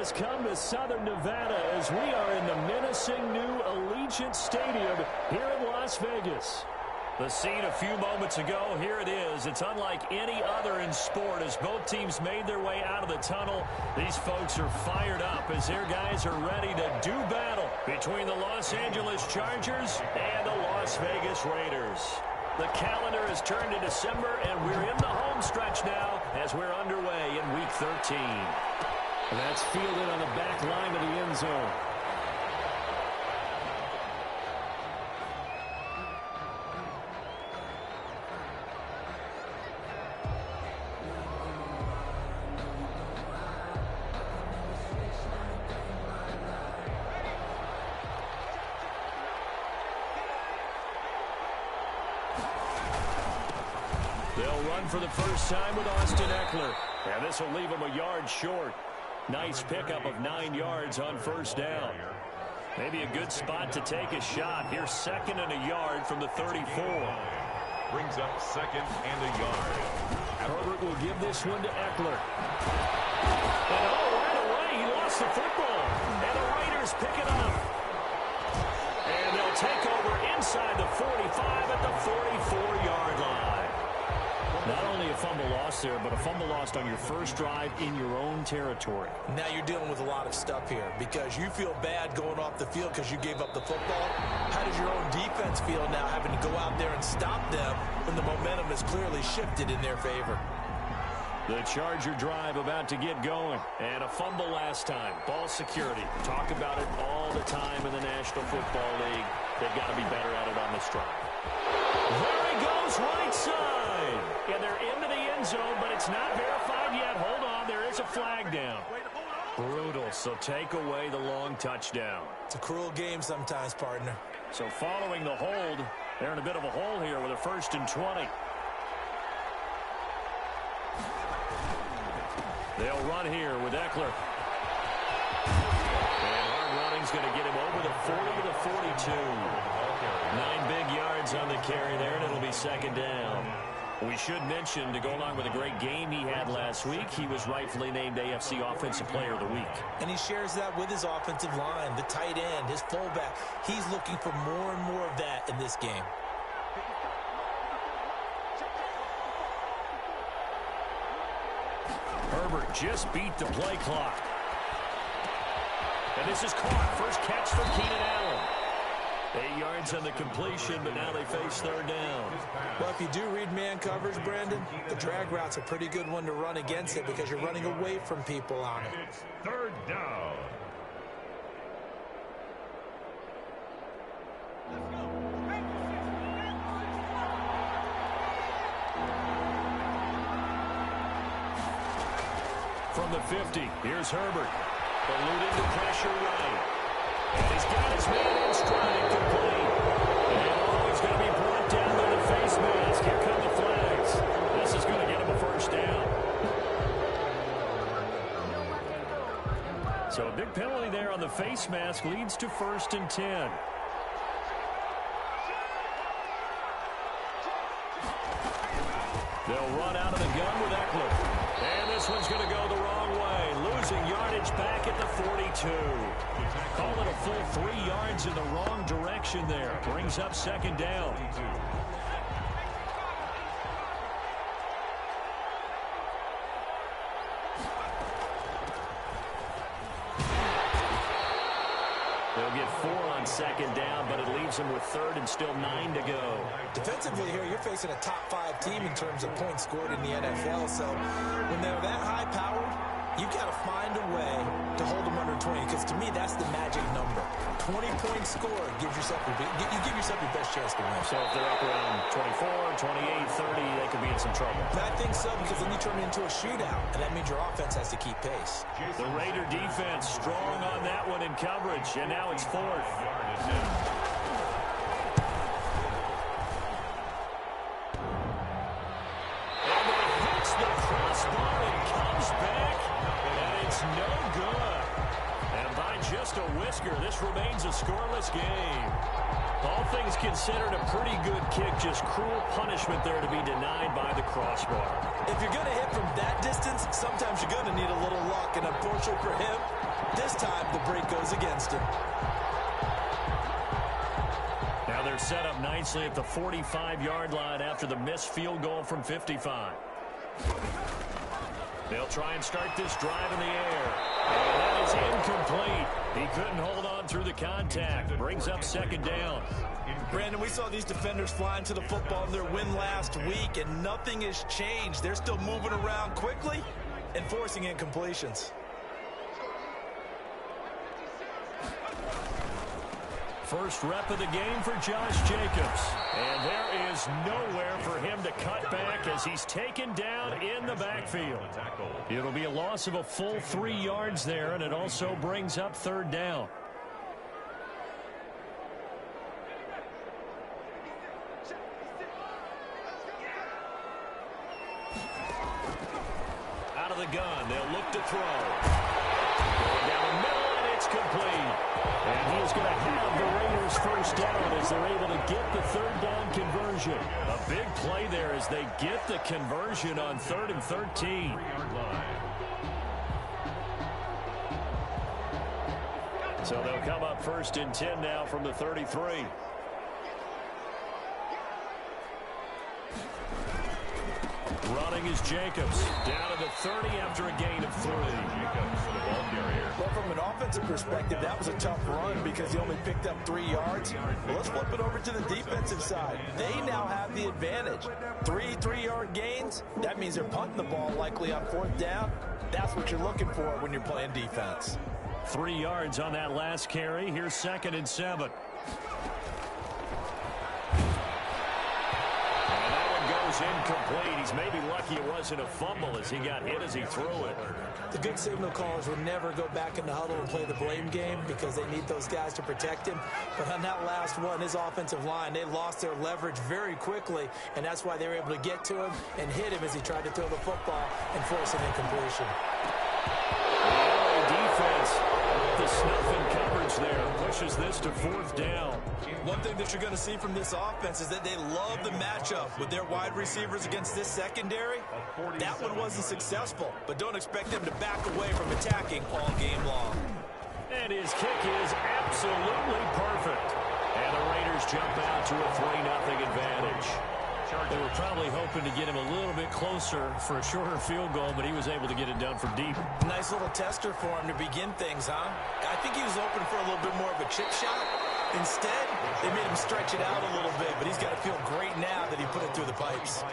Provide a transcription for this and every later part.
has come to Southern Nevada as we are in the menacing new Allegiant Stadium here in Las Vegas. The scene a few moments ago, here it is. It's unlike any other in sport as both teams made their way out of the tunnel. These folks are fired up as their guys are ready to do battle between the Los Angeles Chargers and the Las Vegas Raiders. The calendar has turned to December, and we're in the home stretch now as we're underway in Week 13. And that's fielded on the back line of the end zone. They'll run for the first time with Austin Eckler. And this will leave him a yard short. Nice pickup of 9 yards on first down. Maybe a good spot to take a shot. Here's 2nd and a yard from the 34. Brings up 2nd and a yard. Herbert will give this one to Eckler. And right away, he lost the football. And the Raiders pick it up. And they'll take over inside the 45 at the 44-yard line. Not only a fumble lost there, but a fumble lost on your first drive in your own territory. Now you're dealing with a lot of stuff here because you feel bad going off the field because you gave up the football. How does your own defense feel now having to go out there and stop them when the momentum has clearly shifted in their favor? The Charger drive about to get going. And a fumble last time. Ball security. Talk about it all the time in the National Football League. They've got to be better at it on this drive. There he goes, right side. And they're into the end zone, but it's not verified yet. Hold on, there is a flag down. Brutal, so take away the long touchdown. It's a cruel game sometimes, partner. So following the hold, they're in a bit of a hole here with a 1st and 20. They'll run here with Eckler. And hard running's going to get him over the 40 to the 42. 9 big yards on the carry there, and it'll be 2nd down. We should mention, to go along with a great game he had last week, he was rightfully named AFC Offensive Player of the Week. And he shares that with his offensive line, the tight end, his fullback. He's looking for more and more of that in this game. Herbert just beat the play clock. And this is caught. First catch for Keenan Allen. 8 yards on the completion, but now they face 3rd down. Well, if you do read man coverage, Brandon, the drag route's a pretty good one to run against it because you're running away from people on it. It's 3rd down. From the 50, here's Herbert. Eluding the pressure right. And he's got his man in stride, complete. And he's going to be brought down by the face mask. Here come the flags. This is going to get him a 1st down. So a big penalty there on the face mask leads to 1st and 10. They'll run out of the gun with Eckler. And this one's going to go the wrong way. Losing yardage back at the 42. Call it a full 3 yards in the wrong direction there. Brings up 2nd down. They'll get 4 on 2nd down, but it leaves them with 3rd and still 9 to go. Defensively here, you're facing a top-5 team in terms of points scored in the NFL. So when they're that high-powered, you've got to find a way to hold them under 20, because to me, that's the magic number. 20 points scored gives yourself you give yourself your best chance to win. So if they're up around 24, 28, 30, they could be in some trouble. And I think so, because then you turn it into a shootout, and that means your offense has to keep pace. The Raider defense strong on that one in coverage, and now it's 4th. The crossbar and comes back, and it's no good. And by just a whisker. This remains a scoreless game. All things considered, a pretty good kick. Just cruel punishment there to be denied by the crossbar. If you're going to hit from that distance, sometimes you're going to need a little luck. And unfortunately for him, this time the break goes against him. Now they're set up nicely at the 45-yard line after the missed field goal from 55. They'll try and start this drive in the air. And that is incomplete. He couldn't hold on through the contact. Brings up second down. Brandon, we saw these defenders flying to the football in their win last week, and nothing has changed. They're still moving around quickly and forcing incompletions. First rep of the game for Josh Jacobs. And there is nowhere for him to cut back as he's taken down in the backfield. It'll be a loss of a full 3 yards there, and it also brings up third down. Out of the gun, they'll look to throw. Going down the middle, and it's complete. And he is going to have the Raiders first down as they're able to get the third down conversion. A big play there as they get the conversion on 3rd and 13. So they'll come up 1st and 10 now from the 33. Running is Jacobs. Down to the 30 after a gain of 3. Jacobs, the ball carrier. Well, from an offensive perspective, that was a tough run because he only picked up 3 yards. Well, let's flip it over to the defensive side. They now have the advantage. 3 3-yard gains. That means they're punting the ball likely on 4th down. That's what you're looking for when you're playing defense. 3 yards on that last carry. Here's 2nd and 7. Incomplete. He's maybe lucky it wasn't a fumble as he got hit as he threw it. The good signal callers will never go back in the huddle and play the blame game because they need those guys to protect him. But on that last one, his offensive line, they lost their leverage very quickly, and that's why they were able to get to him and hit him as he tried to throw the football and force an incompletion. The defense, the snuffing coverage there, pushes this to 4th down. One thing that you're going to see from this offense is that they love the matchup with their wide receivers against this secondary. That one wasn't successful, but don't expect them to back away from attacking all game long. And his kick is absolutely perfect. And the Raiders jump out to a 3-0 advantage. They were probably hoping to get him a little bit closer for a shorter field goal, but he was able to get it done from deep. Nice little tester for him to begin things, huh? I think he was open for a little bit more of a chip shot. Instead, they made him stretch it out a little bit, but he's got to feel great now that he put it through the pipes.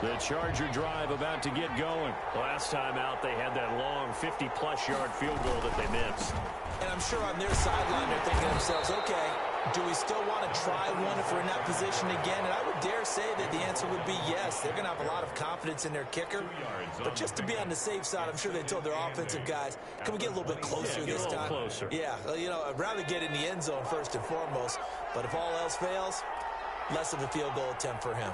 The Charger drive about to get going. Last time out, they had that long 50-plus yard field goal that they missed. And I'm sure on their sideline, they're thinking to themselves, okay, do we still want to try one if we're in that position again? And I would dare say that the answer would be yes. They're going to have a lot of confidence in their kicker. But just to be on the safe side, I'm sure they told their offensive guys, can we get a little bit closer this time? Closer. Yeah, you know, I'd rather get in the end zone first and foremost. But if all else fails, less of a field goal attempt for him.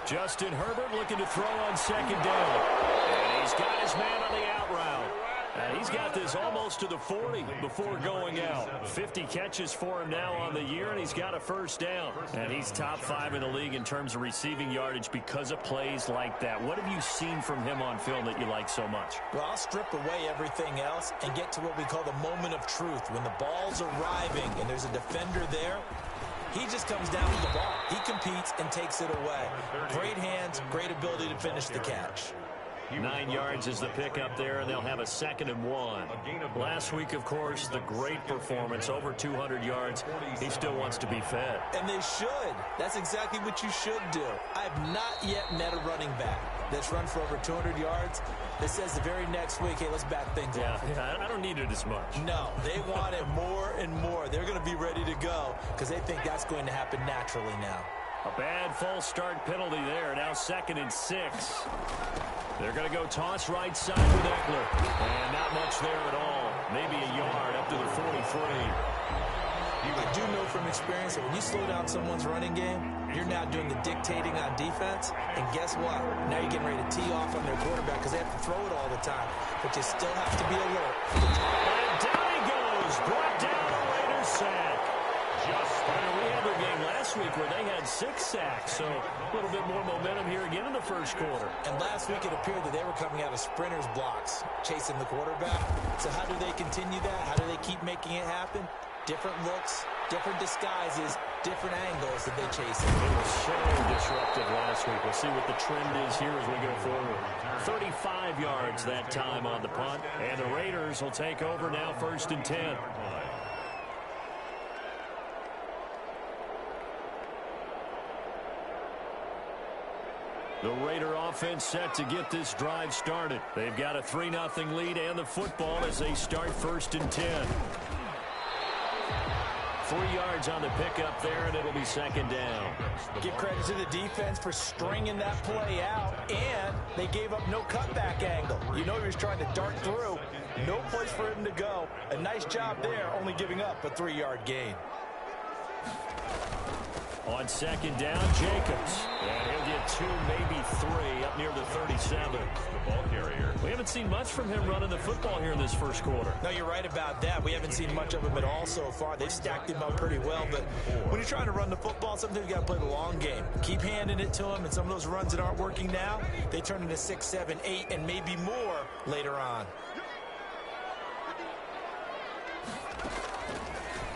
Justin Herbert looking to throw on 2nd down. And he's got his man on the out route. And he's got this almost to the 40 before going out. 50 catches for him now on the year, and he's got a first down. And he's top 5 in the league in terms of receiving yardage because of plays like that. What have you seen from him on film that you like so much? Well, I'll strip away everything else and get to what we call the moment of truth. When the ball's arriving and there's a defender there, he just comes down with the ball. He competes and takes it away. Great hands, great ability to finish the catch. 9 yards is the pickup there, and they'll have a 2nd and 1. Last week, of course, the great performance, over 200 yards. He still wants to be fed. And they should. That's exactly what you should do. I have not yet met a running back that's run for over 200 yards that says the very next week, hey, let's back things off. Yeah, I don't need it as much. No, they want it more and more. They're going to be ready to go because they think that's going to happen naturally now. A bad false start penalty there. Now 2nd and 6. They're going to go toss right side with Eckler. And not much there at all. Maybe a yard up to the 43. I do know from experience that when you slow down someone's running game, You're now doing the dictating on defense, and guess what? Now you're getting ready to tee off on their quarterback because they have to throw it all the time, but you still have to be alert. And down he goes, brought down a Raiders sack. We had their game last week where they had 6 sacks, so a little bit more momentum here again in the first quarter. And last week it appeared that they were coming out of sprinters blocks, chasing the quarterback. So how do they continue that? How do they keep making it happen? Different looks, different disguises, different angles that they chase. It was so disruptive last week. We'll see what the trend is here as we go forward. 35 yards that time on the punt, and the Raiders will take over now, 1st and 10. The Raider offense set to get this drive started. They've got a 3-0 lead and the football as they start 1st and 10. 3 yards on the pickup there, and it'll be 2nd down. Give credit to the defense for stringing that play out, and they gave up no cutback angle. You know he was trying to dart through. No place for him to go. A nice job there, only giving up a 3-yard gain. On 2nd down, Jacobs. And he'll get 2, maybe 3, up near the 37. The ball carrier. We haven't seen much from him running the football here in this first quarter. No, you're right about that. We haven't seen much of him at all so far. They've stacked him up pretty well, but when you're trying to run the football, sometimes you got to play the long game. Keep handing it to him, and some of those runs that aren't working now, they turn into 6, 7, 8, and maybe more later on.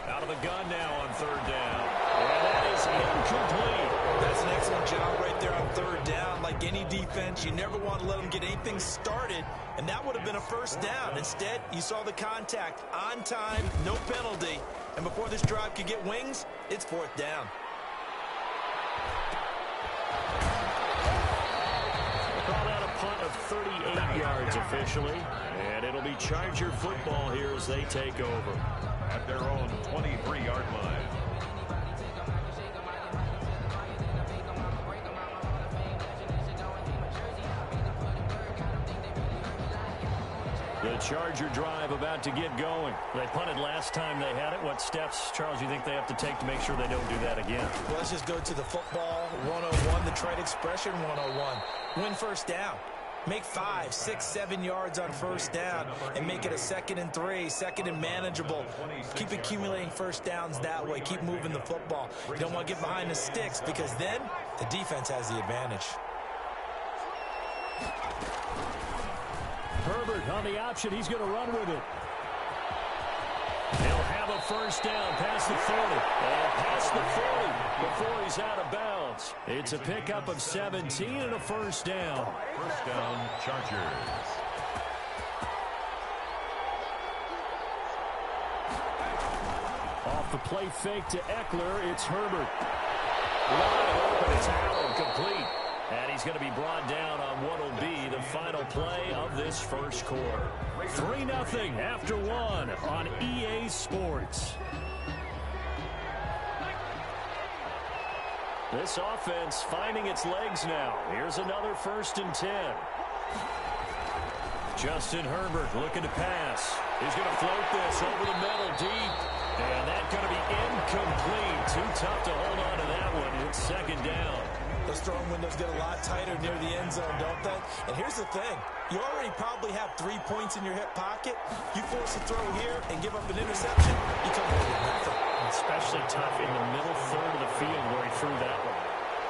Out of the gun now on 3rd down. And that is incomplete. That's an excellent job right there on 3rd down. Like any defense, you never want to let them get anything started, and that would have been a 1st down. Instead, you saw the contact on time, no penalty, and before this drive could get wings, it's 4th down. Call that a punt of 38 yards officially, and it'll be Charger football here as they take over. At their own 23-yard line. The Charger drive about to get going. They punted last time they had it. What steps, Charles, you think they have to take to make sure they don't do that again? Well, let's just go to the football 101, the trade expression 101. Win 1st down. Make 5, 6, 7 yards on 1st down and make it a 2nd and 3, 2nd and manageable. Keep accumulating 1st downs that way. Keep moving the football. You don't want to get behind the sticks because then the defense has the advantage. Herbert on the option. He's going to run with it. He'll have a 1st down past the 30. And past the 40 before he's out of bounds. It's a pickup of 17 and a 1st down. 1st down, Chargers. Off the play fake to Eckler, it's Herbert. Wide open, it's Allen, complete. And he's going to be brought down on what will be the final play of this first quarter. 3-0 after 1 on EA Sports. This offense finding its legs now. Here's another 1st and 10. Justin Herbert looking to pass. He's going to float this over the middle deep. And that's going to be incomplete. Too tough to hold on to that one. It's 2nd down. Those throwing windows get a lot tighter near the end zone, don't they? And here's the thing. You already probably have 3 points in your hip pocket. You force a throw here and give up an interception, you come away with nothing. Especially tough in the middle third of the field where he threw that one.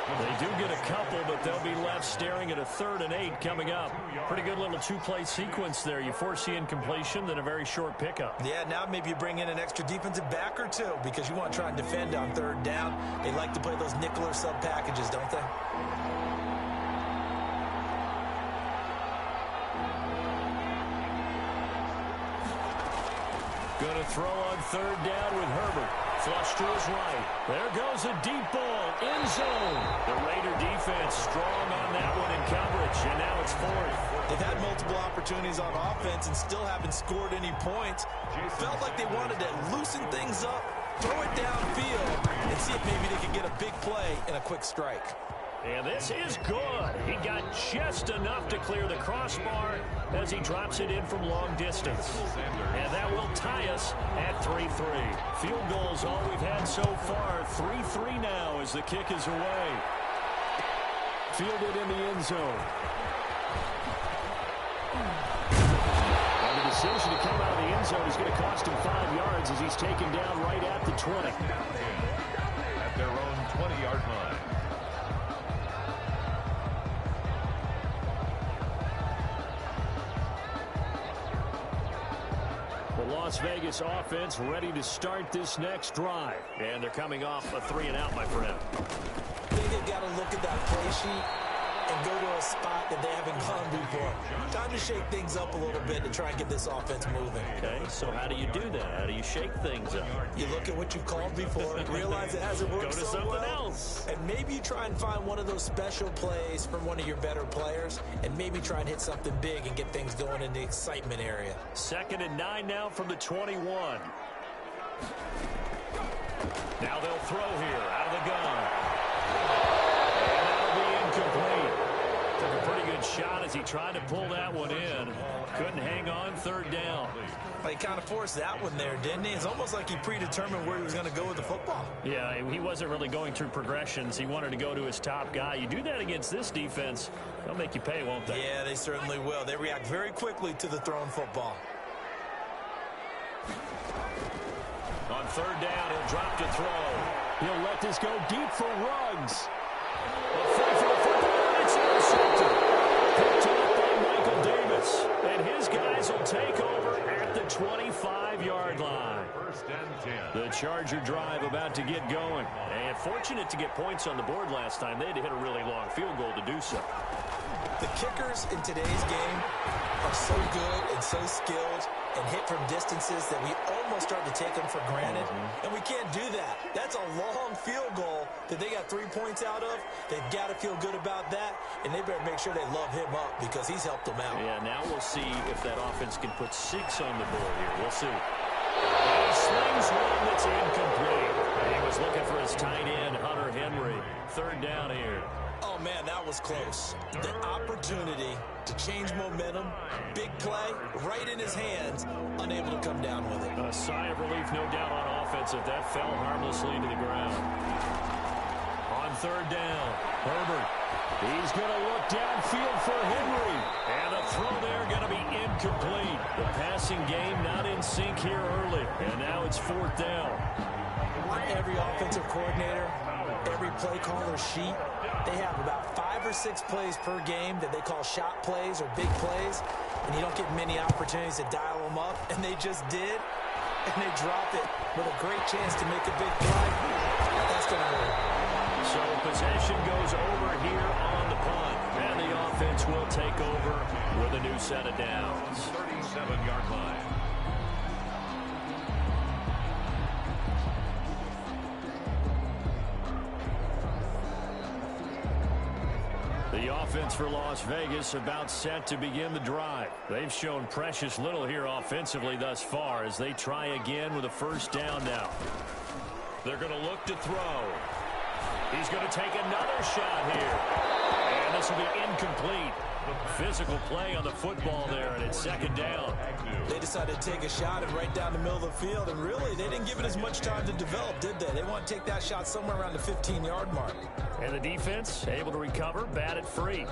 They do get a couple, but they'll be left staring at a 3rd and 8 coming up. Pretty good little 2-play sequence there. You force the incompletion, then a very short pickup. Yeah, now maybe you bring in an extra defensive back or 2 because you want to try and defend on 3rd down. They like to play those nickel or sub packages, don't they? Going to throw on 3rd down with Herbert. Flush to his right. There goes a deep ball. End zone. The Raider defense strong on that one in coverage, and now it's 4th. They've had multiple opportunities on offense and still haven't scored any points. Felt like they wanted to loosen things up, throw it downfield, and see if maybe they could get a big play and a quick strike. And this is good. He got just enough to clear the crossbar as he drops it in from long distance. And that will tie us at 3-3. Field goals all we've had so far. 3-3 now as the kick is away. Fielded in the end zone. And the decision to come out of the end zone is going to cost him 5 yards as he's taken down right at the 20. At their own 20-yard line. The Las Vegas offense ready to start this next drive. And they're coming off a 3-and-out, my friend. I think they've got to look at that play sheet and go to a spot that they haven't gone before. Time to shake things up a little bit to try and get this offense moving. Okay, so how do you do that? How do you shake things up? You look at what you've called before, realize it hasn't worked Go to so something well, else. and maybe you try and find one of those special plays from one of your better players, and maybe try and hit something big and get things going in the excitement area. 2nd and 9 now from the 21. Now they'll throw here out of the gun. And that'll be incomplete. Took a pretty good shot as he tried to pull that one in. Couldn't hang on. 3rd down. He kind of forced that one there, didn't he? It's almost like he predetermined where he was going to go with the football. Yeah, he wasn't really going through progressions. He wanted to go to his top guy. You do that against this defense, they'll make you pay, won't they? Yeah, they certainly will. They react very quickly to the thrown football. On 3rd down, he'll drop to throw. He'll let this go deep for Ruggs. A throw for the football. It's intercepted. Picked up by Michael Davis. And his guys will take over at the 25-yard line. 1st and 10. The Charger drive about to get going. And fortunate to get points on the board last time. They had to hit a really long field goal to do so. The kickers in today's game are so good and so skilled and hit from distances that we almost start to take them for granted. And we can't do that. That's a long field goal that they got 3 points out of. They've got to feel good about that, and they better make sure they love him up because he's helped them out. Yeah, now we'll see if that offense can put 6 on the board here. We'll see. And he slings one that's incomplete. And he was looking for his tight end, Hunter Henry. 3rd down here. Oh, man, that was close. The opportunity to change momentum, big play, right in his hands, unable to come down with it. A sigh of relief, no doubt, on offense if that fell harmlessly to the ground. On 3rd down, Herbert. He's going to look downfield for Henry. And the throw there going to be incomplete. The passing game not in sync here early. And now it's 4th down. On every offensive coordinator, every play caller sheet, they have about 5 or 6 plays per game that they call shot plays or big plays, and you don't get many opportunities to dial them up, and they just did, and they drop it with a great chance to make a big play. That's going to hurt. So possession goes over here on the punt, and the offense will take over with a new set of downs. 37-yard line. The offense for Las Vegas about set to begin the drive. They've shown precious little here offensively thus far as they try again with a 1st down now. They're going to look to throw. He's going to take another shot here. And this will be incomplete. Physical play on the football there, and it's 2nd down. They decided to take a shot and right down the middle of the field, and really, they didn't give it as much time to develop, did they? They want to take that shot somewhere around the 15-yard mark. And the defense able to recover, batted free.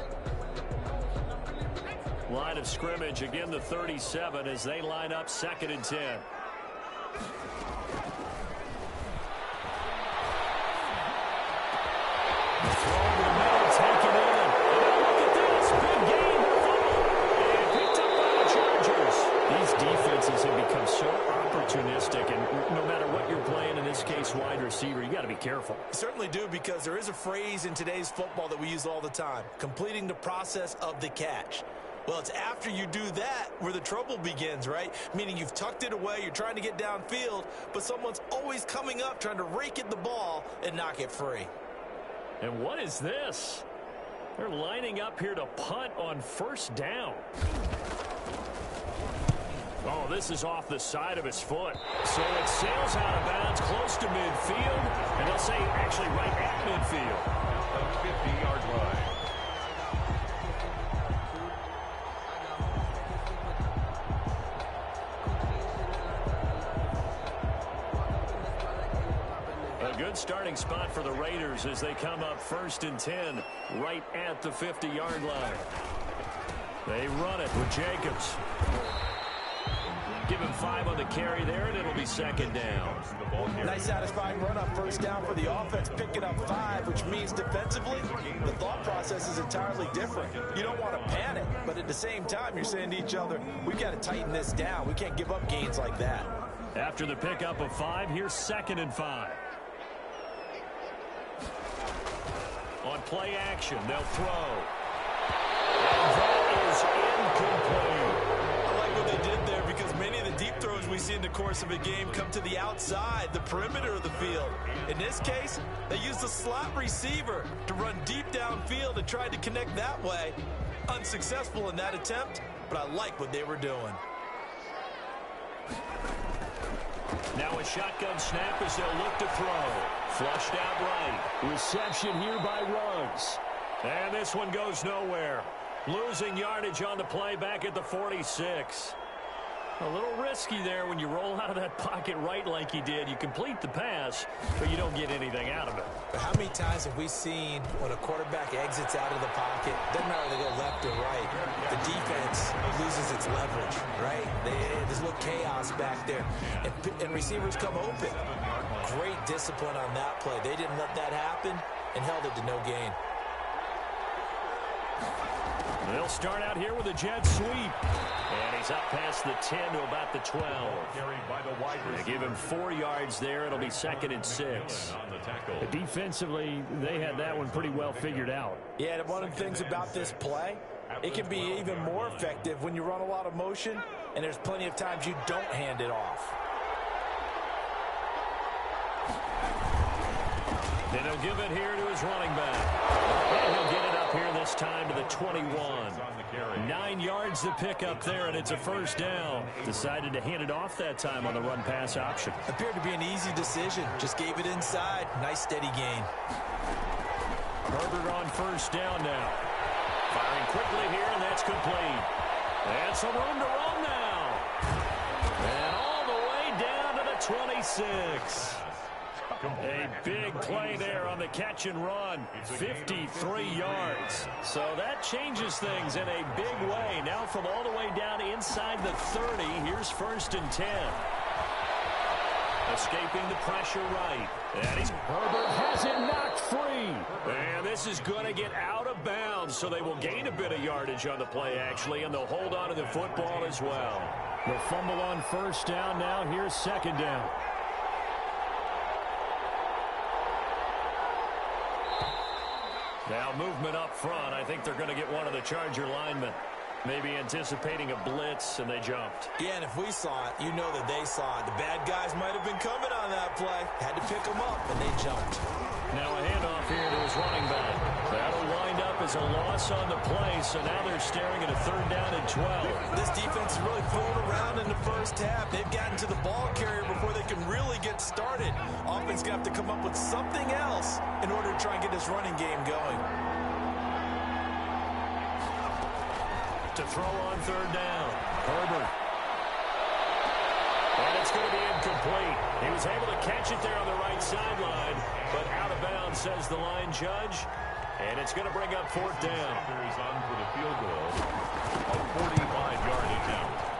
Line of scrimmage, again the 37 as they line up 2nd and 10. Throw over the middle, taken in. And look at this, big game, and picked up by the Chargers. These defenses have become so opportunistic, and no matter what you're playing, in this case wide receiver, you got to be careful. You certainly do, because there is a phrase in today's football that we use all the time, completing the process of the catch. Well, it's after you do that where the trouble begins, right? Meaning you've tucked it away, you're trying to get downfield, but someone's always coming up trying to rake at the ball and knock it free. And what is this? They're lining up here to punt on 1st down. Oh, this is off the side of his foot. So it sails out of bounds close to midfield, and they'll say actually right at midfield. A 50-yard line. A good starting spot for the Raiders as they come up 1st and 10 right at the 50-yard line. They run it with Jacobs. Give him 5 on the carry there, and it'll be 2nd down. Nice satisfying run on 1st down for the offense, picking up 5, which means defensively, the thought process is entirely different. You don't want to panic, but at the same time, you're saying to each other, we've got to tighten this down. We can't give up gains like that. After the pickup of 5, here's 2nd and 5. On play action, they'll throw. And that is incomplete. I like what they did there because many of the deep throws we see in the course of a game come to the outside, the perimeter of the field. In this case, they used a slot receiver to run deep downfield and tried to connect that way. Unsuccessful in that attempt, but I like what they were doing. Now a shotgun snap as they'll look to throw. Flushed out right. Reception here by Ruggs. And this one goes nowhere. Losing yardage on the play back at the 46. A little risky there when you roll out of that pocket right like he did. You complete the pass, but you don't get anything out of it. But how many times have we seen when a quarterback exits out of the pocket, doesn't matter if they go left or right, the defense loses its leverage, right? There's a little chaos back there, and receivers come open. Great discipline on that play. They didn't let that happen and held it to no gain. They'll start out here with a jet sweep. And he's up past the 10 to about the 12. They give him 4 yards there. It'll be 2nd and 6. Defensively, they had that one pretty well figured out. Yeah, and one of the things about this play, it can be even more effective when you run a lot of motion, and there's plenty of times you don't hand it off. Then he'll give it here to his running back. And he'll get it up here this time to the 21. 9 yards to pick up there, and it's a 1st down. Decided to hand it off that time on the run-pass option. Appeared to be an easy decision. Just gave it inside. Nice steady gain. Herbert on 1st down now. Firing quickly here, and that's complete. And some room to run now. And all the way down to the 26. A big play there on the catch and run. 53 yards. So that changes things in a big way. Now from all the way down inside the 30, here's 1st and 10. Escaping the pressure right. And Herbert has it knocked free. And this is going to get out of bounds, so they will gain a bit of yardage on the play, actually, and they'll hold on to the football as well. The fumble on 1st down now. Here's 2nd down. Now movement up front. I think they're going to get one of the Charger linemen. Maybe anticipating a blitz, and they jumped. Yeah, and if we saw it, you know that they saw it. The bad guys might have been coming on that play. Had to pick them up, and they jumped. Now a handoff here to his running back. That'll wind up as a loss on the play, so now they're staring at a 3rd down and 12. This defense is really throwing around in the 1st half. They've gotten to the ball carrier before they can really get started. Offense going to have to come up with something else in order to try and get this running game going. To throw on 3rd down. Herbert. And it's going to be incomplete. He was able to catch it there on the right sideline, but out of bounds, says the line judge. And it's going to bring up 4th down. Is on for the field goal. A 45-yard attempt.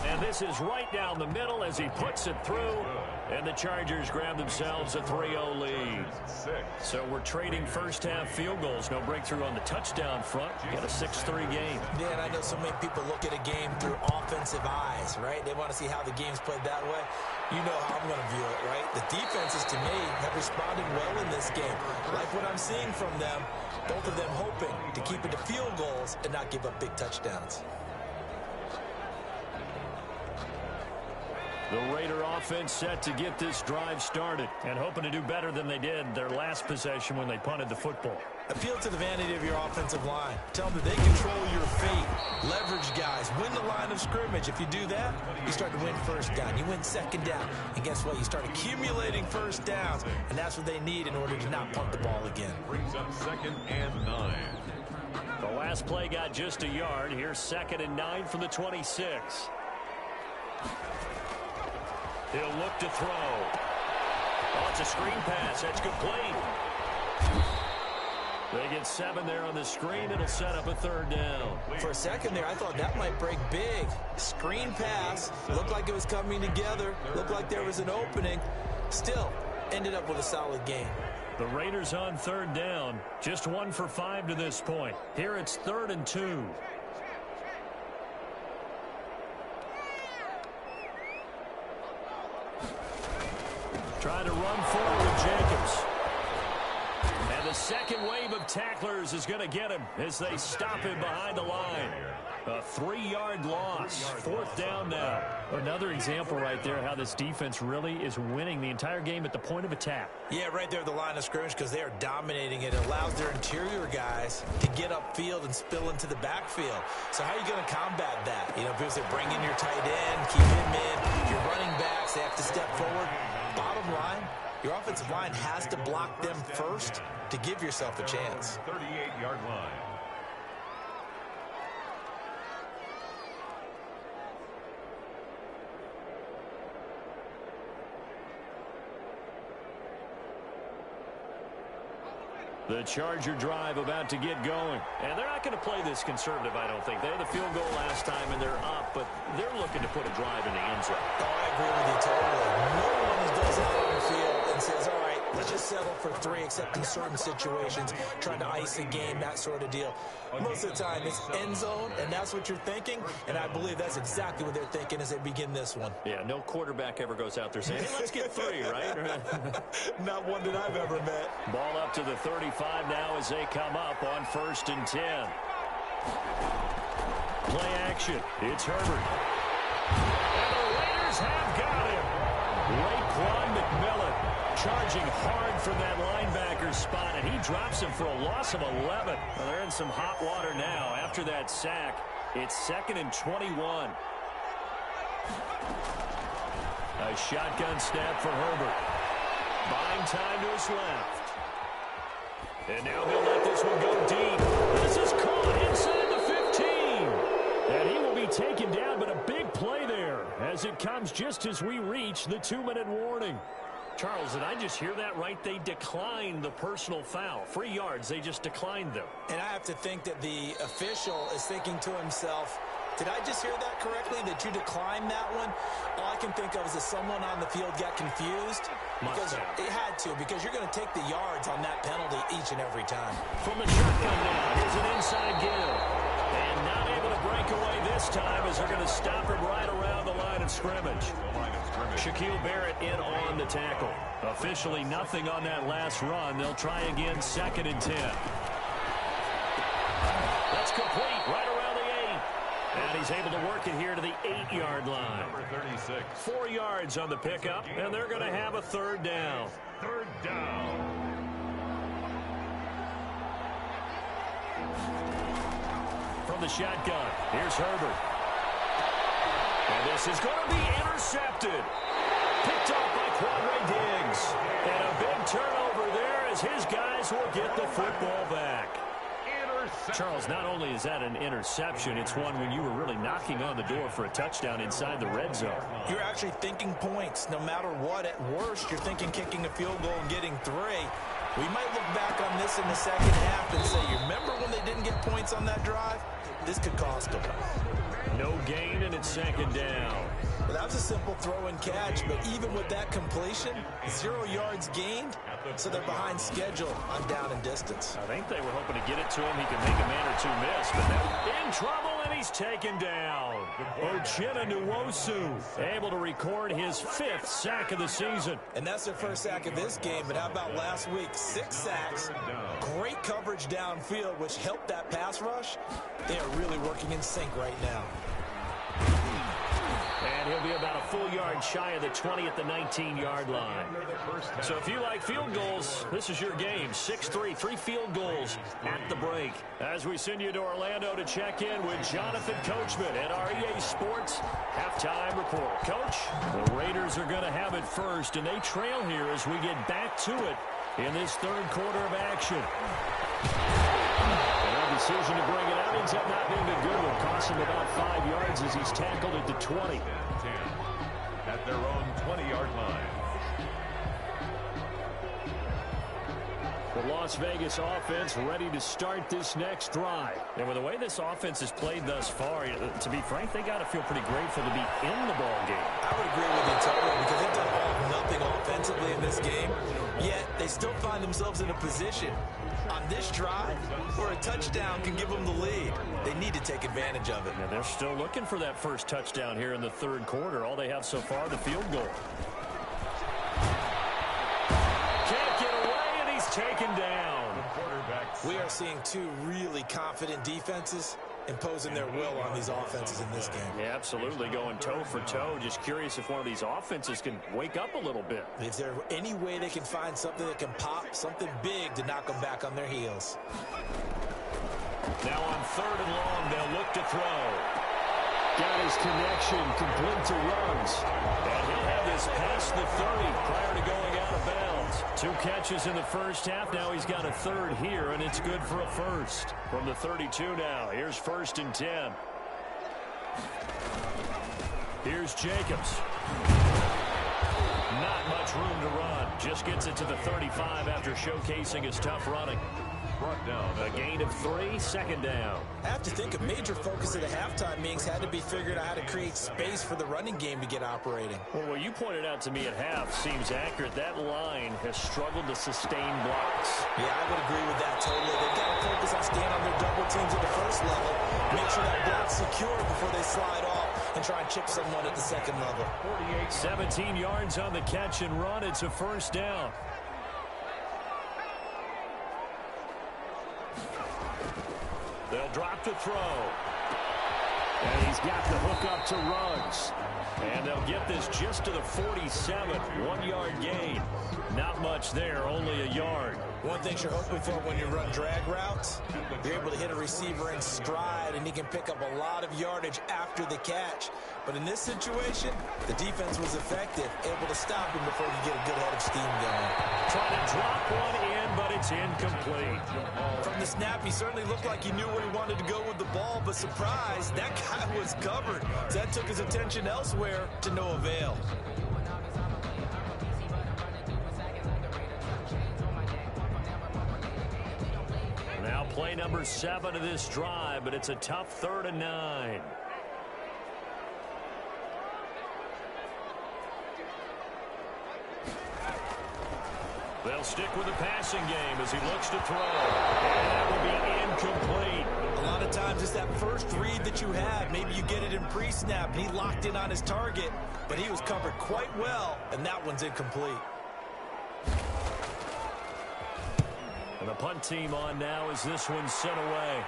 And this is right down the middle as he puts it through. And the Chargers grab themselves a 3-0 lead. So we're trading 1st half field goals. No breakthrough on the touchdown front. Got a 6-3 game. Yeah, and I know so many people look at a game through offensive eyes, right? They want to see how the game's played that way. You know how I'm going to view it, right? The defenses, to me, have responded well in this game. Like what I'm seeing from them, both of them hoping to keep it to field goals and not give up big touchdowns. The Raider offense set to get this drive started and hoping to do better than they did their last possession when they punted the football. Appeal to the vanity of your offensive line. Tell them that they control your fate. Leverage guys. Win the line of scrimmage. If you do that, you start to win 1st down. You win 2nd down. And guess what? You start accumulating 1st downs. And that's what they need in order to not punt the ball again. Brings up 2nd and 9. The last play got just a yard. Here's 2nd and 9 from the 26. He'll look to throw. Oh, it's a screen pass. That's complete. They get 7 there on the screen. It'll set up a third down. For a second there, I thought that might break big. Screen pass. Looked like it was coming together. Looked like there was an opening. Still, ended up with a solid game. The Raiders on third down. Just 1 for 5 to this point. Here it's 3rd and 2. Trying to run forward with Jacobs. And the second wave of tacklers is going to get him as they stop him behind the line. A 3-yard loss. 4th down now. Another example right there how this defense really is winning the entire game at the point of attack. Yeah, right there at the line of scrimmage because they are dominating it. It allows their interior guys to get upfield and spill into the backfield. So how are you going to combat that? You know, because they bring in your tight end, keep him in, your running backs, they have to step forward. Bottom line, your offensive line has to block them first to give yourself a chance. 38-yard line. The Charger drive about to get going. And they're not going to play this conservative, I don't think. They had the field goal last time, and they're up, but they're looking to put a drive in the end zone. Oh, I agree with you totally. No one does that on the field and says, all right, let's just settle for 3, except in certain situations, trying to ice a game, that sort of deal. Most of the time, it's end zone, and that's what you're thinking, and I believe that's exactly what they're thinking as they begin this one. Yeah, no quarterback ever goes out there saying, hey, let's get 3, right? Not one that I've ever met. Ball up to the 35 now as they come up on 1st and 10. Play action. It's Herbert. And the Raiders have got him. Raekwon McMillan charging hard from that linebacker spot, and he drops him for a loss of 11. Well, they're in some hot water now. After that sack, it's 2nd and 21. A shotgun snap for Herbert. Buying time to his left. And now he'll let this one go deep. This is caught inside the 15. And he will be taken down, but a big play there as it comes just as we reach the 2-minute warning. Charles, did I just hear that right? They declined the personal foul. 3 yards, they just declined them. And I have to think that the official is thinking to himself, did I just hear that correctly, that you declined that one? All I can think of is that someone on the field got confused. Because it had to, because you're going to take the yards on that penalty each and every time. From the shotgun now, here's an inside give. And not able to break away this time as they're going to stop him right around the line of scrimmage. Shaquille Barrett in on the tackle. Officially nothing on that last run. They'll try again, 2nd and 10. That's complete right around the 8. And he's able to work it here to the 8-yard line. Number 36. 4 yards on the pickup, and they're going to have a 3rd down. 3rd down. From the shotgun, here's Herbert. And this is going to be intercepted. Picked off by Quadre Diggs. And a big turnover there as his guys will get the football back. Charles, not only is that an interception, it's one when you were really knocking on the door for a touchdown inside the red zone. You're actually thinking points. No matter what, at worst, you're thinking kicking a field goal and getting 3. We might look back on this in the second half and say, you remember when they didn't get points on that drive? This could cost them. No gain, and it's 2nd down. Well, that was a simple throw and catch, but even with that completion, 0 yards gained, so they're behind schedule on down and distance. I think they were hoping to get it to him. He could make a man or 2 miss, but they're in trouble, and he's taken down. Uchenna Nwosu able to record his 5th sack of the season. And that's their first sack of this game, but how about last week? 6 sacks, great coverage downfield, which helped that pass rush. They are really working in sync right now. And he'll be about a full yard shy of the 20 at the 19-yard line. So if you like field goals, this is your game. 6-3, 3 field goals at the break. As we send you to Orlando to check in with Jonathan Coachman at our EA Sports Halftime Report. Coach, the Raiders are going to have it first, and they trail here as we get back to it in this 3rd quarter of action. Decision to bring it out ends up not being a good one. Cost him about 5 yards as he's tackled at the 20. 10 at their own 20-yard line. The Las Vegas offense ready to start this next drive. And with the way this offense has played thus far, to be frank, they got to feel pretty grateful to be in the ball game. I would agree with you totally because they've done all or nothing offensively in this game, yet they still find themselves in a position on this drive where a touchdown can give them the lead. They need to take advantage of it. Yeah, they're still looking for that first touchdown here in the third quarter. All they have so far, the field goal. Can't get away, and he's taken down. We are seeing two really confident defenses imposing their will on these offenses in this game. Yeah, absolutely, going toe for toe. Just curious if one of these offenses can wake up a little bit. Is there any way they can find something that can pop, something big to knock them back on their heels? Now on 3rd and long, they'll look to throw. Got his connection, complete to Ruggs. And he'll have this past the 30 prior to going out of bounds. 2 catches in the first half. Now he's got a third here, and it's good for a first. From the 32 now, here's 1st and 10. Here's Jacobs. Not much room to run. Just gets it to the 35 after showcasing his tough running. Brought down. A gain of 3, 2nd down. I have to think a major focus of the halftime meetings had to be figuring out how to create space for the running game to get operating. Well, what you pointed out to me at half seems accurate. That line has struggled to sustain blocks. Yeah, I would agree with that totally. They've got to focus on staying on their double teams at the first level, make sure that block's secure before they slide off and try and chip someone at the second level. 17 yards on the catch and run. It's a 1st down. They'll drop to throw. And he's got the hook up to Ruggs. And they'll get this just to the 47. 1-yard gain. Not much there, only a yard. One thing you're hoping for when you run drag routes, you're able to hit a receiver in stride, and he can pick up a lot of yardage after the catch. But in this situation, the defense was effective, able to stop him before he could get a good head of steam going. Trying to drop one in, but it's incomplete. From the snap, he certainly looked like he knew where he wanted to go with the ball, but surprise, that guy was covered. So that took his attention elsewhere to no avail. Now play number 7 of this drive, but it's a tough 3rd and 9. They'll stick with the passing game as he looks to throw. And that will be incomplete. A lot of times it's that first read that you have. Maybe you get it in pre-snap, and he locked in on his target, but he was covered quite well, and that one's incomplete. And the punt team on now as this one's sent away.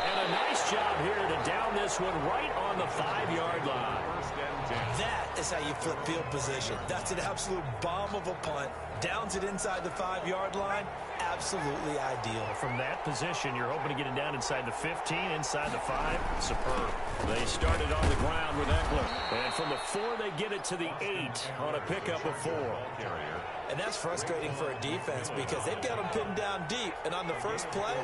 And a nice job here to down this one right on the 5-yard line. That is how you flip field position. That's an absolute bomb of a punt. Downs it inside the 5-yard line. Absolutely ideal. From that position, you're hoping to get it down inside the 15, inside the 5. Superb. They started on the ground with Eckler. And from the 4, they get it to the 8 on a pickup of 4. And that's frustrating for a defense because they've got them pinned down deep. And on the first play,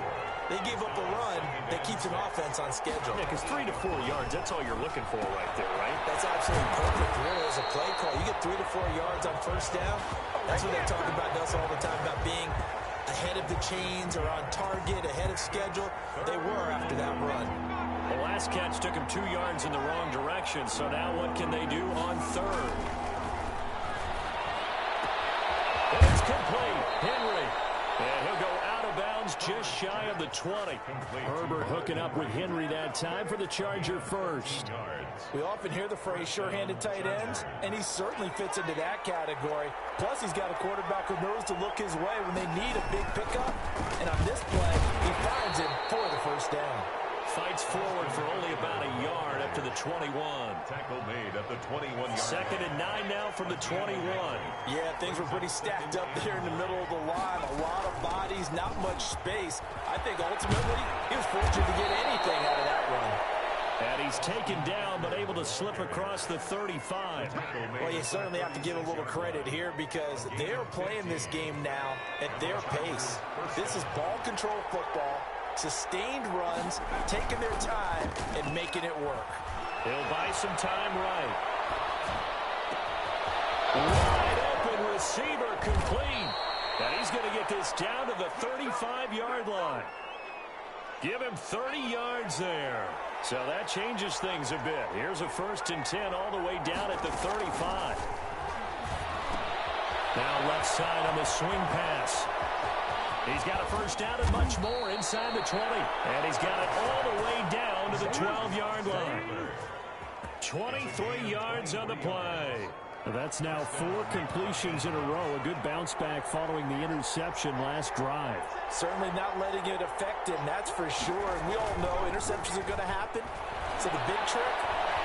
they give up a run that keeps an offense on schedule. Yeah, because 3 to 4 yards, that's all you're looking for right there, right? That's absolutely perfect, really, as a play call. You get 3 to 4 yards on first down. That's what they talk about us all the time, about being ahead of the chains or on target, ahead of schedule. They were after that run. The last catch took him 2 yards in the wrong direction, so now what can they do on 3rd? And it's complete. Henry. And he'll go out of bounds just shy of the 20. Herbert hooking up with Henry that time for the Charger first. We often hear the phrase sure-handed tight ends, and he certainly fits into that category. Plus, he's got a quarterback who knows to look his way when they need a big pickup. And on this play, he finds him for the first down. Fights forward for only about a yard up to the 21. Tackle made at the 21-yard. 2nd and 9 now from the 21. Yeah, things were pretty stacked up there in the middle of the line. A lot of bodies, not much space. I think ultimately he was fortunate to get anything out of that run. And he's taken down but able to slip across the 35. Well, you certainly have to give a little credit here because they're playing this game now at their pace. This is ball control football. Sustained runs, taking their time, and making it work. He'll buy some time right. Wide open receiver complete. And he's going to get this down to the 35-yard line. Give him 30 yards there. So that changes things a bit. Here's a 1st and 10 all the way down at the 35. Now left side on the swing pass. He's got a 1st down and much more inside the 20. And he's got it all the way down to the 12-yard line. 23 yards on the play. That's now 4 completions in a row. A good bounce back following the interception last drive. Certainly not letting it affect him, that's for sure. And we all know interceptions are going to happen. So the big trick,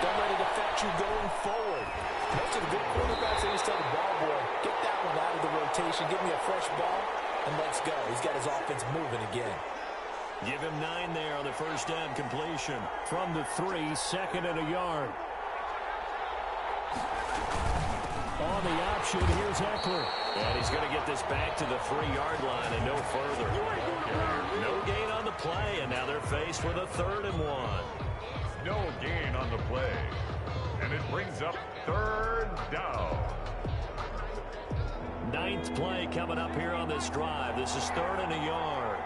don't let it affect you going forward. Most of the good quarterbacks, they just tell the ball boy, get that one out of the rotation, give me a fresh ball, and let's go. He's got his offense moving again. Give him 9 there on the 1st down completion. From the 3, 2nd and a yard. On the option, here's Eckler. And he's going to get this back to the 3-yard line and no further. No gain on the play, and now they're faced with a 3rd and 1. No gain on the play. And it brings up 3rd down. 9th play coming up here on this drive. This is 3rd and a yard.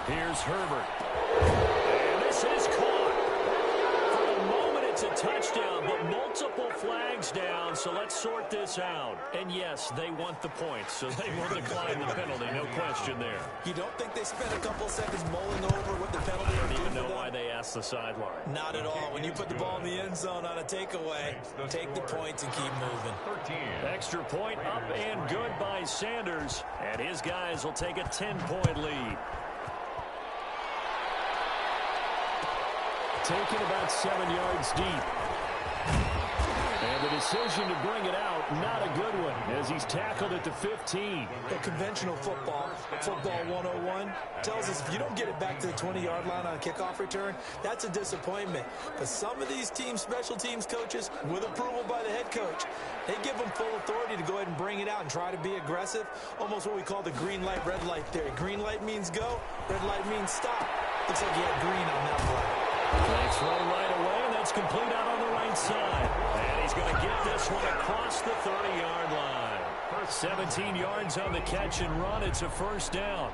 Here's Herbert. And this is caught. For the moment, it's a touchdown, but multiple flags down, so let's sort this out. And yes, they want the points, so they will decline the penalty, no question there. You don't think they spent a couple seconds mulling over what the penalty I would don't do even for know them? why they asked the sideline. Not at all. When you put the ball in the end zone on a takeaway, take the points and keep moving. 13. Extra point up and good by Sanders, and his guys will take a 10-point lead. Taken about 7 yards deep. And the decision to bring it out, not a good one, as he's tackled at the 15. The conventional football 101, tells us if you don't get it back to the 20-yard line on a kickoff return, that's a disappointment. But some of these teams, special teams coaches, with approval by the head coach, they give them full authority to go ahead and bring it out and try to be aggressive, almost what we call the green light, red light theory. Green light means go, red light means stop. Looks like you had green on that play. They throw right away, and that's complete out on the right side. And he's going to get this one across the 30-yard line. 17 yards on the catch and run. It's a 1st down.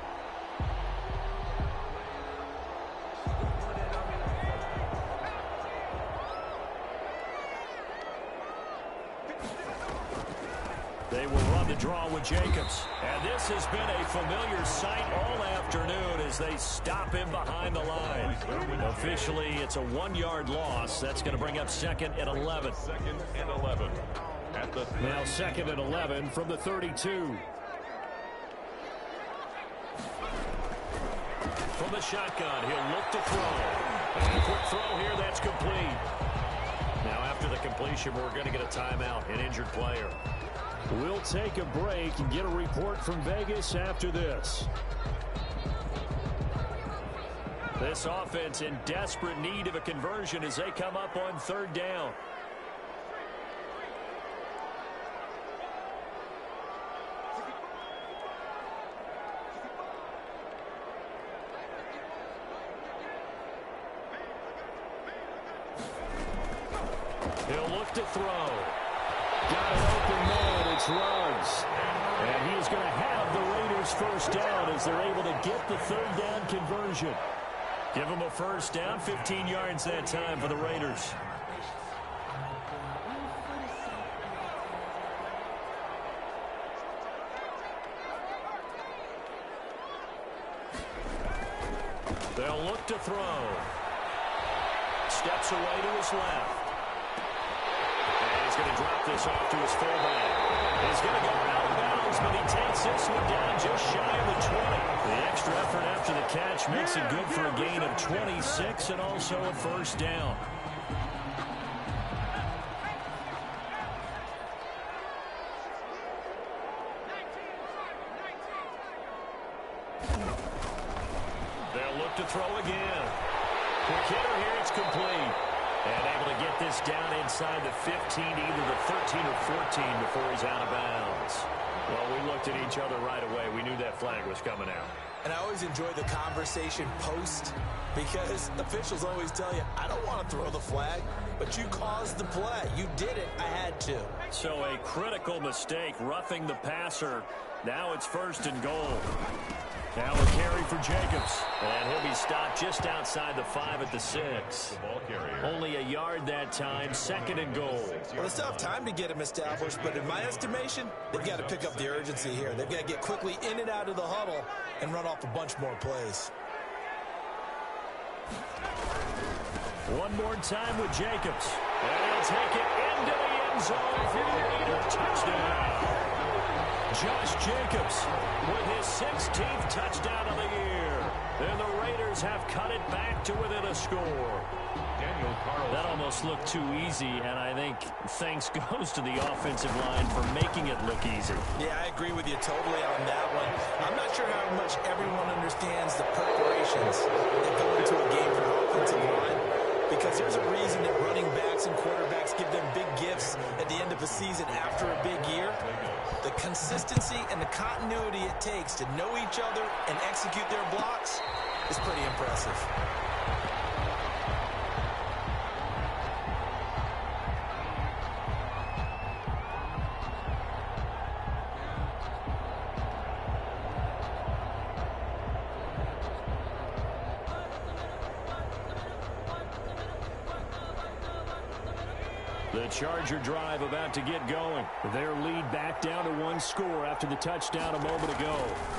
They will run the draw with Jacobs. And this has been a familiar sight all afternoon as they stop him behind the line. Officially, it's a 1-yard loss. That's going to bring up 2nd and 11. 2nd and 11. At the Now 2nd and 11 from the 32. From the shotgun, he'll look to throw. And a quick throw here, that's complete. Now after the completion, we're going to get a timeout, an injured player. We'll take a break and get a report from Vegas after this. This offense in desperate need of a conversion as they come up on 3rd down. He'll look to throw. Got an open man. It's Ruggs. And he is going to have the Raiders 1st down as they're able to get the 3rd down conversion. Give them a 1st down, 15 yards that time for the Raiders. They'll look to throw. Steps away to his left. And he's going to drop this off to his fullback. He's going to go out of bounds, but he takes this one down just shy of the 20. The extra effort after the catch makes it good for a gain of 26 and also a 1st down. They'll look to throw again. Quick hitter here, it's complete. And able to get this down inside the 15, either the 13 or 14 before he's out of bounds. Well, we looked at each other right away. We knew that flag was coming out. And I always enjoy the conversation post because officials always tell you, I don't want to throw the flag, but you caused the play. You did it. I had to. So a critical mistake, roughing the passer. Now it's 1st and goal. Now a carry for Jacobs. And he'll be stopped just outside the 5 at the 6. Only a yard that time, 2nd and goal. Well, they still have time to get him established, but in my estimation, they've got to pick up the urgency here. They've got to get quickly in and out of the huddle and run off a bunch more plays. One more time with Jacobs. And he'll take it into the end zone for the leader touchdown. Josh Jacobs with his 16th touchdown of the year. And the Raiders have cut it back to within a score. That almost looked too easy, and I think thanks goes to the offensive line for making it look easy. Yeah, I agree with you totally on that one. I'm not sure how much everyone understands the preparations that go into a game for the offensive line, because there's a reason that running backs and quarterbacks give them big gifts at the end of a season after a big year. The consistency and the continuity it takes to know each other and execute their blocks is pretty impressive. The Charger drive about to get going. Their lead back down to 1 score after the touchdown a moment ago.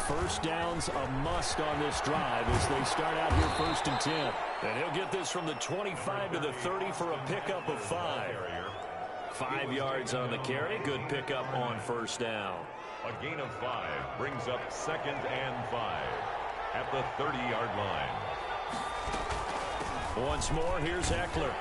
First down's a must on this drive as they start out here 1st and 10. And he'll get this from the 25 to the 30 for a pickup of 5. 5 yards on the carry. Good pickup on 1st down. A gain of 5 brings up 2nd and 5 at the 30-yard line. Once more, here's Eckler.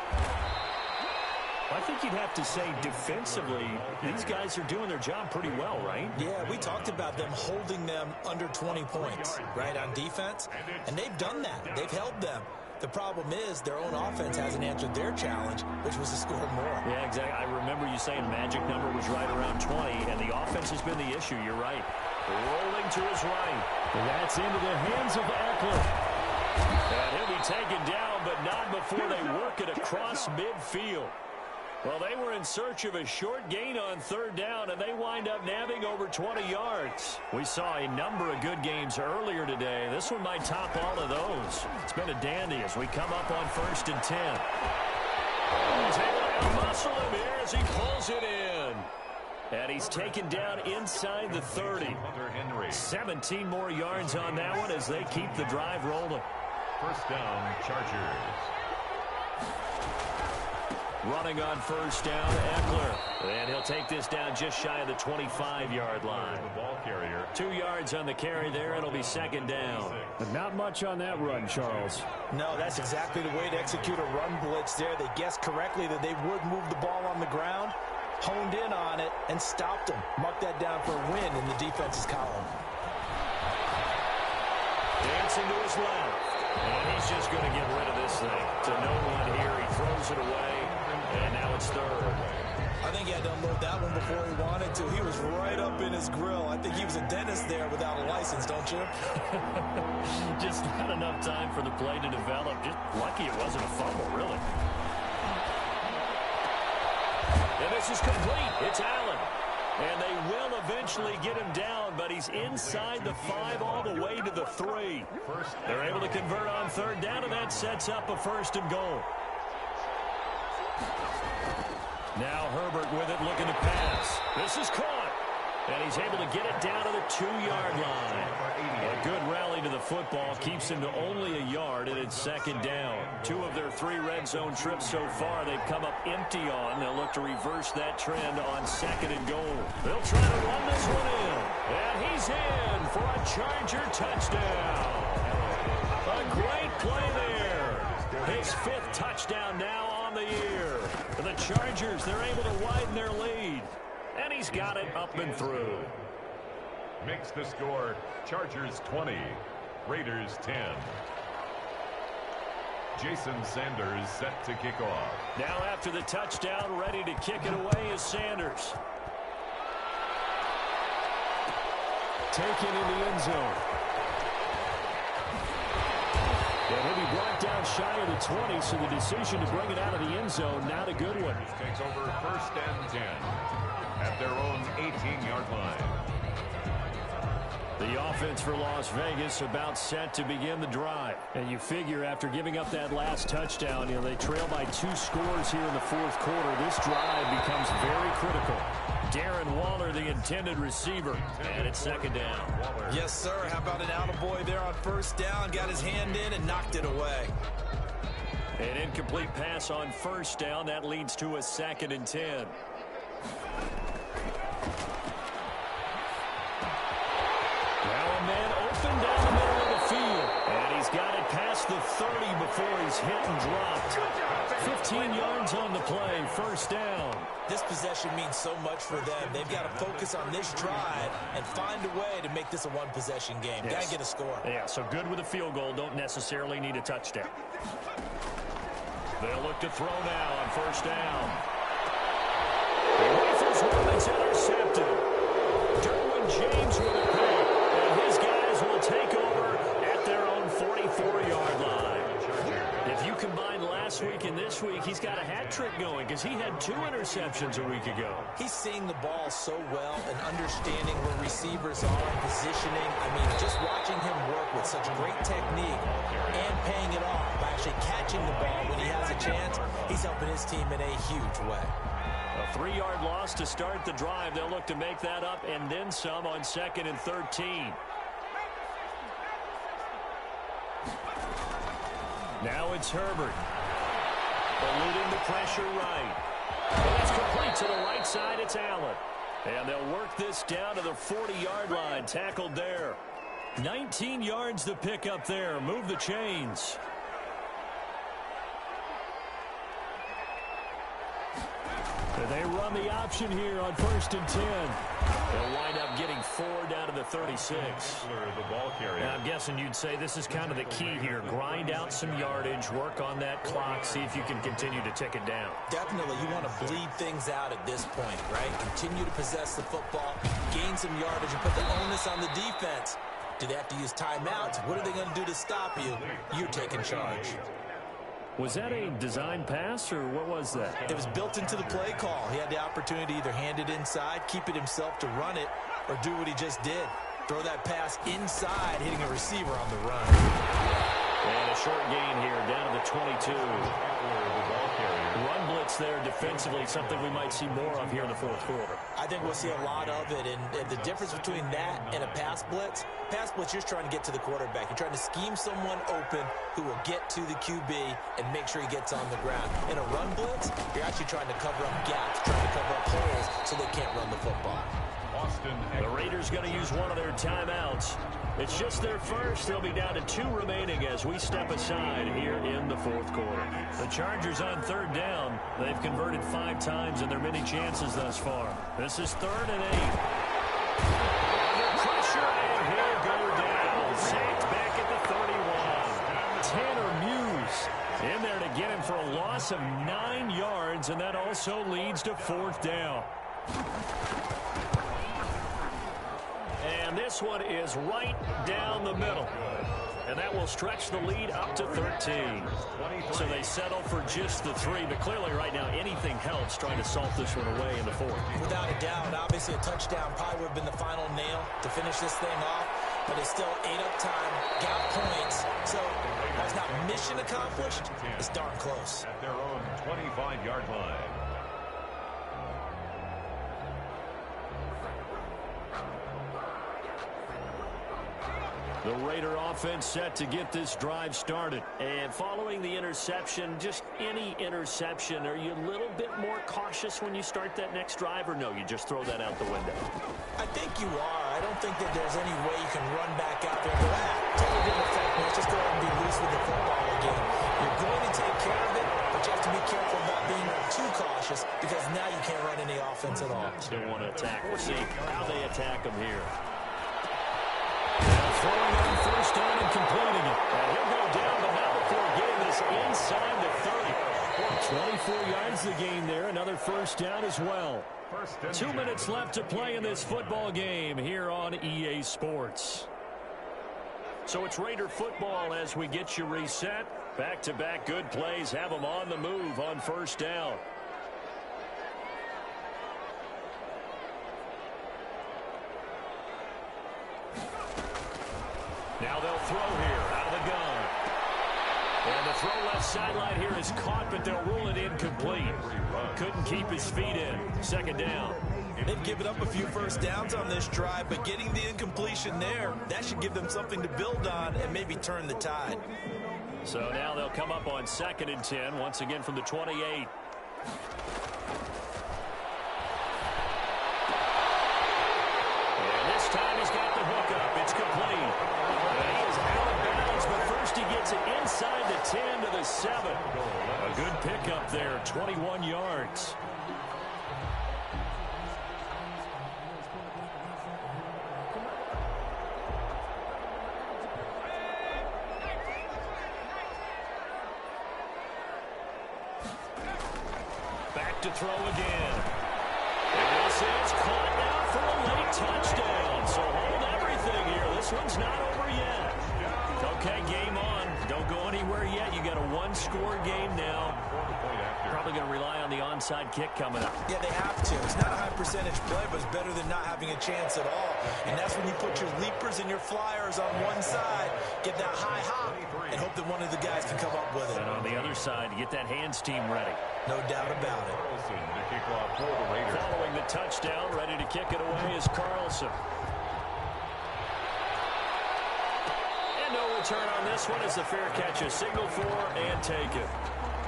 I think you'd have to say defensively, these guys are doing their job pretty well, right? Yeah, we talked about them holding them under 20 points, right, on defense. And they've done that. They've held them. The problem is their own offense hasn't answered their challenge, which was to score more. Yeah, exactly. I remember you saying magic number was right around 20, and the offense has been the issue. You're right. Rolling to his right. And that's into the hands of Eckler. And he'll be taken down, but not before they work it across midfield. Well, they were in search of a short gain on 3rd down, and they wind up nabbing over 20 yards. We saw a number of good games earlier today. This one might top all of those. It's been a dandy as we come up on 1st and 10. He's able to out-muscle him here as he pulls it in. And he's taken down inside the 30. 17 more yards on that one as they keep the drive rolling. 1st down, Chargers. Running on 1st down, Eckler. And he'll take this down just shy of the 25-yard line. The ball carrier. 2 yards on the carry there. It'll be 2nd down. But not much on that run, Charles. No, that's exactly the way to execute a run blitz there. They guessed correctly that they would move the ball on the ground, honed in on it, and stopped them. Marked that down for a win in the defense's column. Dancing to his left. And he's just going to get rid of this thing. To no one here. He throws it away. And now it's 3rd. I think he had to unload that one before he wanted to. He was right up in his grill. I think he was a dentist there without a license, don't you? Just not enough time for the play to develop. Just lucky it wasn't a fumble, really. And this is complete. It's Allen. And they will eventually get him down, but he's inside the 5 all the way to the 3. They're able to convert on 3rd down, and that sets up a 1st and goal. Now Herbert with it, looking to pass. This is caught. And he's able to get it down to the 2-yard line. A good rally to the football keeps him to only a yard, and it's 2nd down. 2 of their 3 red zone trips so far they've come up empty on. They'll look to reverse that trend on 2nd and goal. They'll try to run this one in. And he's in for a Charger touchdown. A great play there. His 5th touchdown now on the year. For the Chargers, they're able to widen their lead. And he's got it up and through. Makes the score Chargers 20, Raiders 10. Jason Sanders set to kick off. Now after the touchdown, ready to kick it away is Sanders. Taken in the end zone. shy of the 20, so the decision to bring it out of the end zone, not a good one. Takes over 1st and 10 at their own 18-yard line. The offense for Las Vegas about set to begin the drive. And you figure after giving up that last touchdown, they trail by 2 scores here in the 4th quarter. This drive becomes very critical. Darren Waller, the intended receiver. And it's 2nd down. Yes, sir. How about an attaboy there on 1st down? Got his hand in and knocked it away. An incomplete pass on 1st down. That leads to a 2nd and 10. Now a man open down the middle of the field. And he's got it past the 30 before he's hit and dropped. 15 yards on the play, 1st down. This possession means so much for them. They've got to focus on this drive and find a way to make this a one-possession game. Yes. Got to get a score. Yeah, so good with a field goal. Don't necessarily need a touchdown. They'll look to throw now on 1st down. He rifles one, it's intercepted. Derwin James with a pick, and his guys will take over at their own 44-yard line. If you combine last week and this week, he's got a hat trick going because he had 2 interceptions a week ago. He's seeing the ball so well and understanding where receivers are and positioning. I mean, just watching him work with such great technique and paying it off by actually catching the ball when he has a chance, he's helping his team in a huge way. A 3-yard loss to start the drive. They'll look to make that up and then some on 2nd and 13. Now it's Herbert. Eluding the pressure right. And it's complete to the right side. It's Allen. And they'll work this down to the 40-yard line. Tackled there. 19 yards to pick up there. Move the chains. They run the option here on 1st and 10. They'll wind up getting 4 down to the 36. The ball carrier. Now, I'm guessing you'd say this is kind of the key here. Grind out some yardage, work on that clock, see if you can continue to tick it down. Definitely, you want to bleed things out at this point, right? Continue to possess the football, gain some yardage, and put the onus on the defense. Do they have to use timeouts? What are they going to do to stop you? You're taking charge. Was that a design pass, or what was that? It was built into the play call. He had the opportunity to either hand it inside, keep it himself to run it, or do what he just did. Throw that pass inside, hitting a receiver on the run. And a short gain here, down to the 22. Run blitz there defensively, something we might see more of here in the 4th quarter. I think we'll see a lot of it, and the difference between that and a pass blitz, you're just trying to get to the quarterback. You're trying to scheme someone open who will get to the QB and make sure he gets on the ground. In a run blitz, you're actually trying to cover up gaps, trying to cover up holes so they can't run the football. The Raiders going to use one of their timeouts. It's just their first. They'll be down to 2 remaining as we step aside here in the 4th quarter. The Chargers on 3rd down. They've converted 5 times in their many chances thus far. This is 3rd and 8. Under pressure, and he'll go down. Sacked back at the 31. Tanner Muse in there to get him for a loss of 9 yards, and that also leads to 4th down. And this one is right down the middle. And that will stretch the lead up to 13. So they settle for just the 3. But clearly right now anything helps trying to salt this one away in the 4th. Without a doubt, obviously a touchdown probably would have been the final nail to finish this thing off. But it's still ate up time, got points. So that's not mission accomplished. It's darn close. At their own 25-yard line. The Raider offense set to get this drive started. And following the interception, just any interception, are you a little bit more cautious when you start that next drive, or no, you just throw that out the window? I think you are. I don't think that there's any way you can run back out there and go, totally didn't affect me. Let's just go ahead and be loose with the football again. You're going to take care of it, but you have to be careful about being too cautious because now you can't run any offense at all. Still want to attack. We'll see how they attack them here. Throwing on 1st down and completing it. And he'll go down, but not before getting this inside the 30. 24 yards the gain there. Another 1st down as well. 2 minutes left to play in this football game here on EA Sports. So it's Raider football as we get you reset. Back-to-back good plays have them on the move on first down. Now they'll throw here out of the gun. And the throw left sideline here is caught, but they'll rule it incomplete. Couldn't keep his feet in. Second down. They've given up a few first downs on this drive, but getting the incompletion there, that should give them something to build on and maybe turn the tide. So now they'll come up on 2nd and 10, once again from the 28. And this time he's got the hook up. It's complete. And he is out of bounds, but first he gets it inside the 10 to the 7. A good pickup there, 21 yards. To throw again. And this is caught now for a late touchdown. So hold everything here. This one's not over yet. Okay, game on. Don't go anywhere yet. You got a one-score game now. Probably going to rely on the onside kick coming up. Yeah, they have to. It's not a high percentage play, but it's better than not having a chance at all. And that's when you put your leapers and your flyers on one side, get that high hop, and hope that one of the guys can come up with it. And on the other side, get that hands team ready. No doubt about it. Following the touchdown, ready to kick it away is Carlson. And no return on this one as the fair catch is signaled for and taken.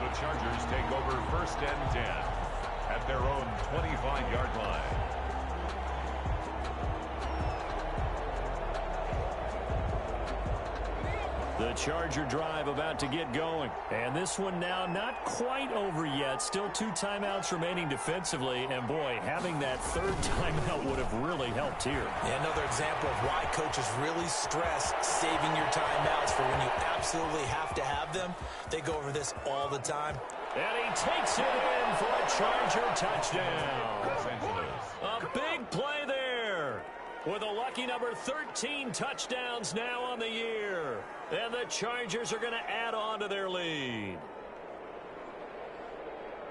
The Chargers take over 1st and 10 at their own 25-yard line. The Charger drive about to get going. And this one now not quite over yet. Still 2 timeouts remaining defensively. And, boy, having that 3rd timeout would have really helped here. Yeah, another example of why coaches really stress saving your timeouts for when you absolutely have to have them. They go over this all the time. And he takes it in for a Charger touchdown. A big play there. With a lucky number 13 touchdowns now on the year. And the Chargers are going to add on to their lead.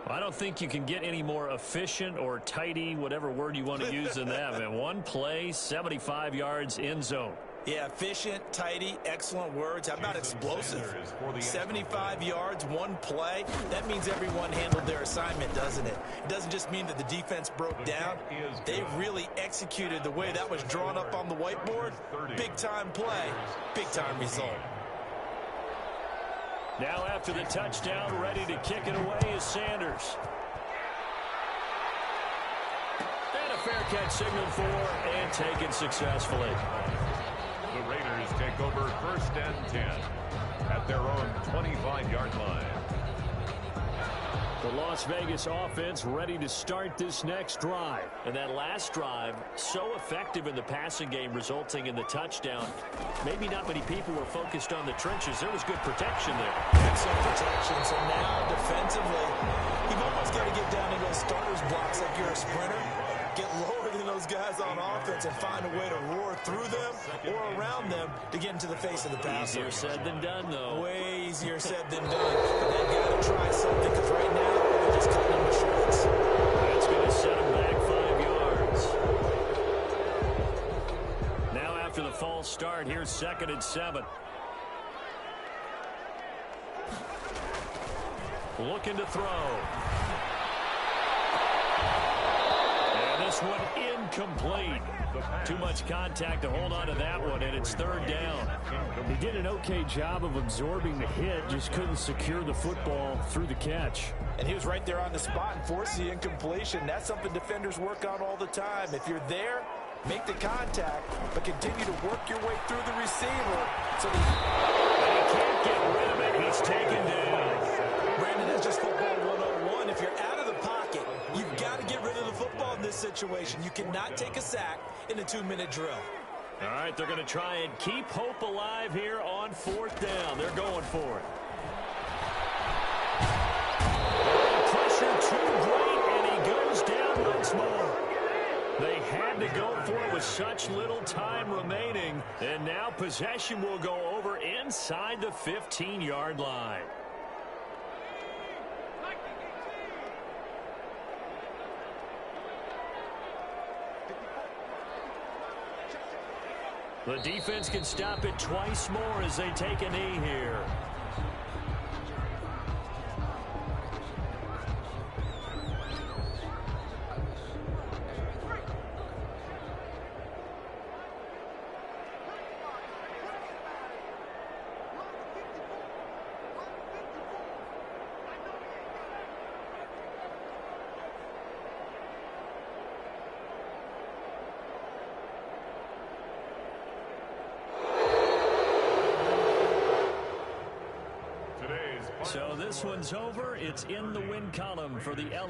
I don't think you can get any more efficient or tidy, whatever word you want to use in that. Man, one play, 75 yards, end zone. Yeah, efficient, tidy, excellent words. How about explosive? 75 yards, one play. That means everyone handled their assignment, doesn't it? It doesn't just mean that the defense broke down. They really executed the way that was drawn up on the whiteboard. Big-time play, big-time result. Now after the touchdown, ready to kick it away is Sanders. And a fair catch signaled for and taken successfully. The Raiders take over 1st and 10 at their own 25-yard line. The Las Vegas offense ready to start this next drive. And that last drive, so effective in the passing game, resulting in the touchdown. Maybe not many people were focused on the trenches. There was good protection there. Excellent protection. So now, defensively, you've almost got to get down in those starters blocks like you're a sprinter. Get lower than those guys on offense and find a way to roar through them or around them to get into the face of the passer. Easier said than done, though. Way easier said than done. But they've got to try something because right now they're just cutting them to shreds. That's going to set them back 5 yards. Now after the false start, here's 2nd and 7. Looking to throw. This one incomplete. Too much contact to hold on to that one, and it's 3rd down. He did an okay job of absorbing the hit, just couldn't secure the football through the catch. And he was right there on the spot and forced the incompletion. That's something defenders work on all the time. If you're there, make the contact, but continue to work your way through the receiver. So and he can't get rid of it. He's taken down. Brandon, that's just football 101. If you're out of the pocket, you've got to get rid of the football in this situation. You cannot take a sack in a 2-minute drill. All right, they're going to try and keep hope alive here on 4th down. They're going for it. Pressure too great, and he goes down once more. They had to go for it with such little time remaining, and now possession will go over inside the 15-yard line. The defense can stop it twice more as they take a knee here. So this one's over. It's in the win column for the LA.